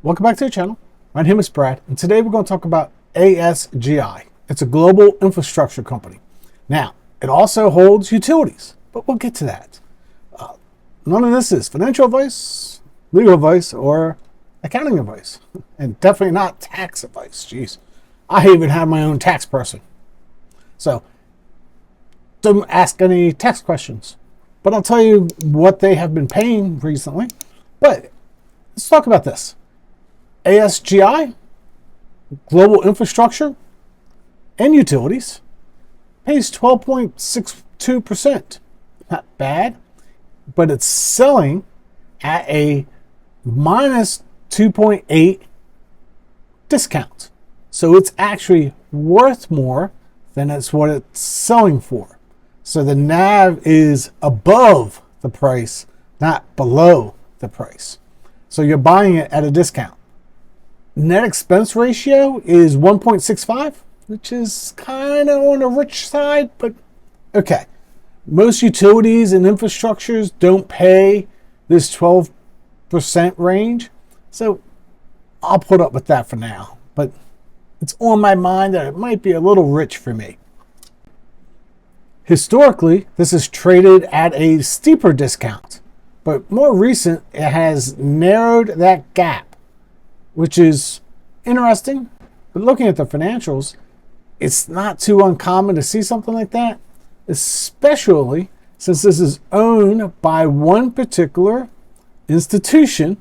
Welcome back to the channel. My name is Brad, and today we're going to talk about ASGI. It's a global infrastructure company. Now, it also holds utilities, but we'll get to that. None of this is financial advice, legal advice, or accounting advice, and definitely not tax advice. Jeez, I even have my own tax person. So, don't ask any tax questions, but I'll tell you what they have been paying recently. But let's talk about this. ASGI, Global Infrastructure and Utilities, pays 12.62%. Not bad, but it's selling at a minus 2.8 discount. So it's actually worth more than it's what it's selling for. So the NAV is above the price, not below the price. So you're buying it at a discount. Net expense ratio is 1.65, which is kind of on the rich side, but okay. Most utilities and infrastructures don't pay this 12% range, so I'll put up with that for now. But it's on my mind that it might be a little rich for me. Historically, this is traded at a steeper discount, but more recent, it has narrowed that gap, which is interesting. But looking at the financials, it's not too uncommon to see something like that, especially since this is owned by one particular institution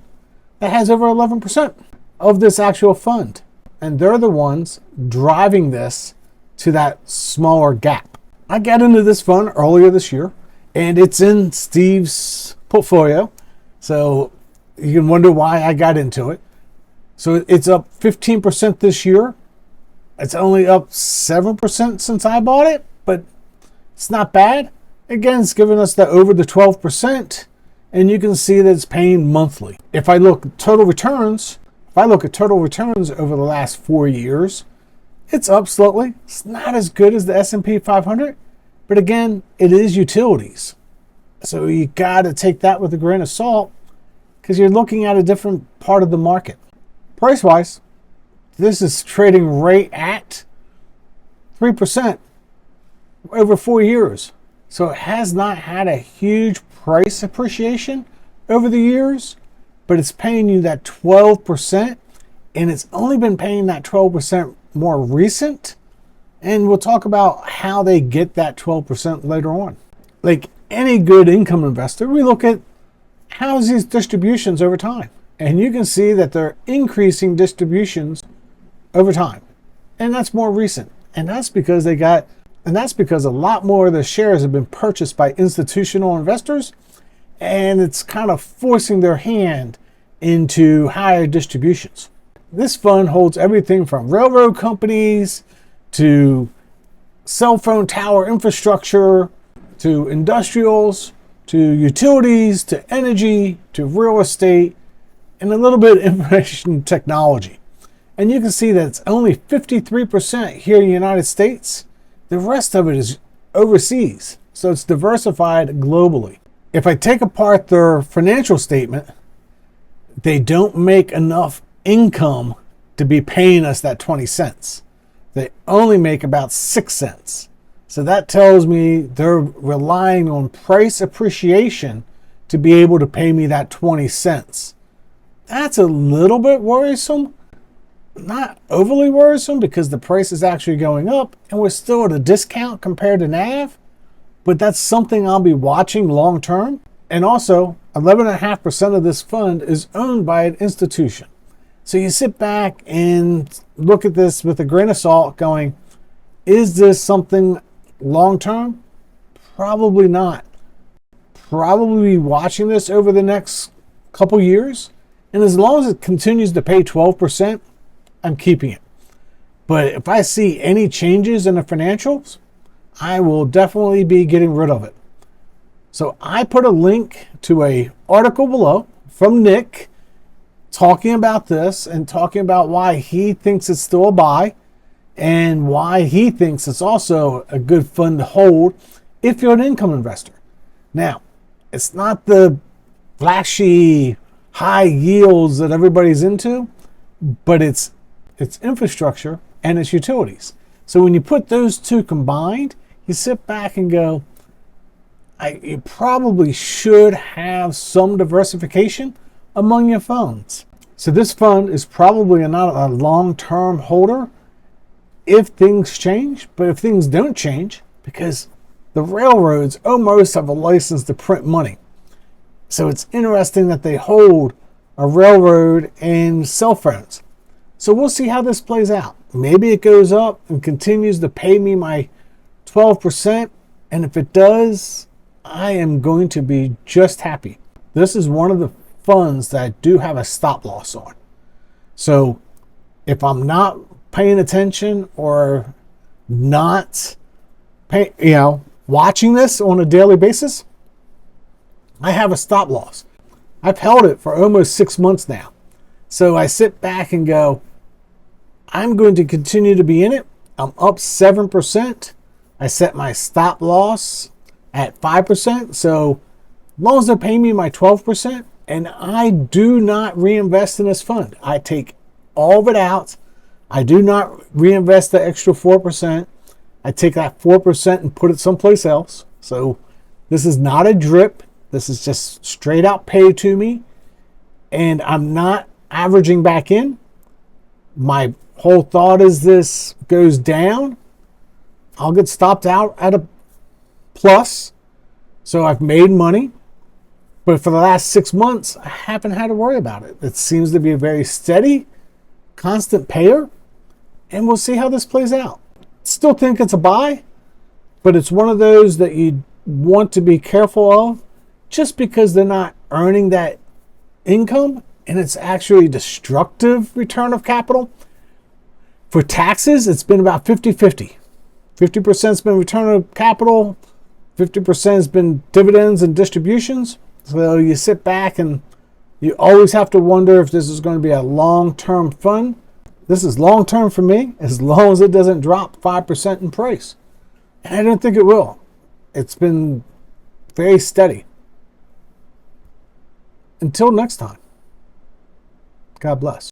that has over 11% of this actual fund. And they're the ones driving this to that smaller gap. I got into this fund earlier this year, and it's in Steve's portfolio. So you can wonder why I got into it. So it's up 15% this year. It's only up 7% since I bought it, but it's not bad. Again, it's giving us over the 12%, and you can see that it's paying monthly. If I look at total returns over the last 4 years, it's up slightly. It's not as good as the S&P 500, but again, it is utilities. So you got to take that with a grain of salt because you're looking at a different part of the market. Price-wise, this is trading right at 3% over 4 years. So it has not had a huge price appreciation over the years, but it's paying you that 12%, and it's only been paying that 12% more recent. And we'll talk about how they get that 12% later on. Like any good income investor, we look at how's these distributions over time. And you can see that they're increasing distributions over time. And that's more recent. And that's because a lot more of the shares have been purchased by institutional investors, and it's kind of forcing their hand into higher distributions. This fund holds everything from railroad companies to cell phone tower infrastructure to industrials to utilities to energy to real estate and a little bit of information technology. And you can see that it's only 53% here in the United States. The rest of it is overseas. So it's diversified globally. If I take apart their financial statement, they don't make enough income to be paying us that 20 cents. They only make about 6 cents. So that tells me they're relying on price appreciation to be able to pay me that 20 cents. That's a little bit worrisome. Not overly worrisome because the price is actually going up and we're still at a discount compared to NAV. But that's something I'll be watching long term. And also, 11.5% of this fund is owned by an institution. So you sit back and look at this with a grain of salt going, is this something long term? Probably not. Probably be watching this over the next couple years. And as long as it continues to pay 12%, I'm keeping it. But if I see any changes in the financials, I will definitely be getting rid of it. So I put a link to an article below from Nick talking about this and talking about why he thinks it's still a buy and why he thinks it's also a good fund to hold if you're an income investor. Now, it's not the flashy high yields that everybody's into, but it's infrastructure and it's utilities. So when you put those two combined, you sit back and go, you probably should have some diversification among your funds. So this fund is probably not a long-term holder if things change, but if things don't change, because the railroads almost have a license to print money. So it's interesting that they hold a railroad and cell phones. So we'll see how this plays out. Maybe it goes up and continues to pay me my 12%. And if it does, I am going to be just happy. This is one of the funds that I do have a stop loss on. So if I'm not paying attention or not watching this on a daily basis, I have a stop loss. I've held it for almost 6 months now. So I sit back and go, I'm going to continue to be in it. I'm up 7%. I set my stop loss at 5%. So as long as they're paying me my 12%, and I do not reinvest in this fund. I take all of it out. I do not reinvest the extra 4%. I take that 4% and put it someplace else. So this is not a drip. This is just straight out pay to me. And I'm not averaging back in. My whole thought is this goes down, I'll get stopped out at a plus. So I've made money. But for the last 6 months, I haven't had to worry about it. It seems to be a very steady, constant payer. And we'll see how this plays out. Still think it's a buy, but it's one of those that you want to be careful of just because they're not earning that income and it's actually destructive return of capital. For taxes, it's been about 50-50. 50% has been return of capital, 50% has been dividends and distributions. So you sit back and you always have to wonder if this is going to be a long-term fund. This is long-term for me as long as it doesn't drop 5% in price. And I don't think it will. It's been very steady. Until next time, God bless.